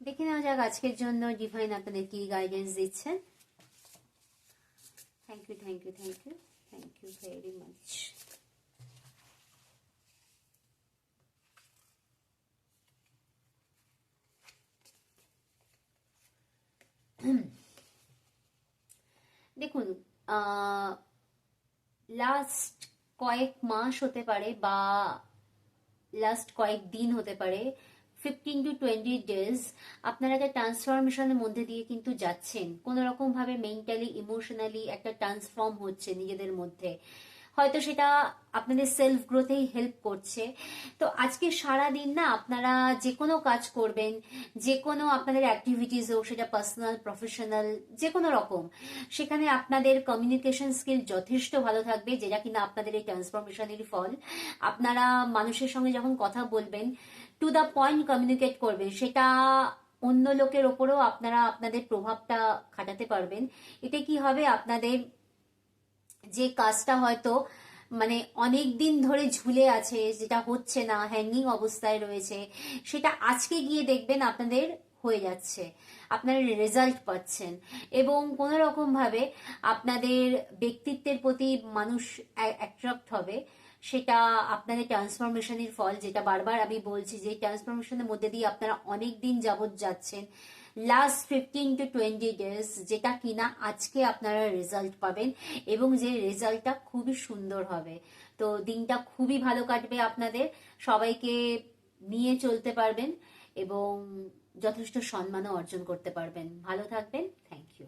দেখে নেওয়া যাক আজকের জন্য ডিভাইন আপনাদের কি গাইডেন্স দিচ্ছেন। Thank you, thank you, thank you, thank you very much. দেখুন, লাস্ট কয়েক মাস হতে পারে বা লাস্ট কয়েক দিন হতে পারে, 15 to 20 days আপনারা একটা ট্রান্সফরমেশনের মধ্যে দিয়ে কিন্তু যাচ্ছেন। কোনো রকম ভাবে মেন্টালি ইমোশনালি একটা ট্রান্সফর্ম হচ্ছে নিজেদের মধ্যে, হয়তো সেটা আপনাদের সেলফ গ্রোথেই হেল্প করছে। তো আজকে সারা দিন না আপনারা যে কোনো কাজ করবেন, যে কোনো আপনাদের অ্যাক্টিভিটিস হোক, সেটা পার্সোনাল প্রফেশনাল যে কোনো রকম, সেখানে আপনাদের কমিউনিকেশন স্কিল যথেষ্ট ভালো থাকবে, যেটা কিনা আপনাদের এই ট্রান্সফরমেশনের ফল। আপনারা মানুষের সঙ্গে যখন কথা বলবেন, টু দ্য পয়েন্ট কমিউনিকেট করবেন, সেটা অন্য লোকের ওপরেও আপনারা আপনাদের প্রভাবটা খাটাতে পারবেন। এতে কি হবে, আপনাদের যে কাজটা হয়তো মানে অনেক দিন ধরে ঝুলে আছে, যেটা হচ্ছে না, হ্যাঙ্গিং অবস্থায় রয়েছে, সেটা আজকে গিয়ে দেখবেন আপনাদের হয়ে যাচ্ছে, আপনারা রেজাল্ট পাচ্ছেন। এবং কোনো রকম ভাবে আপনাদের ব্যক্তিত্বের প্রতি মানুষ অ্যাট্রাক্ট হবে, সেটা আপনাদের ট্রান্সফরমেশনের ফল। যেটা বারবার আমি বলছি, যে ট্রান্সফরমেশনের মধ্যে দিয়ে আপনারা অনেক দিন যাবত যাচ্ছেন, লাস্ট 15 to 20 days, যেটা কিনা আজকে আপনারা রেজাল্ট পাবেন এবং যে রেজাল্টটা খুবই সুন্দর হবে। তো দিনটা খুবই ভালো কাটবে আপনাদের, সবাইকে নিয়ে চলতে পারবেন এবং যথেষ্ট সম্মানও অর্জন করতে পারবেন। ভালো থাকবেন, থ্যাংক ইউ।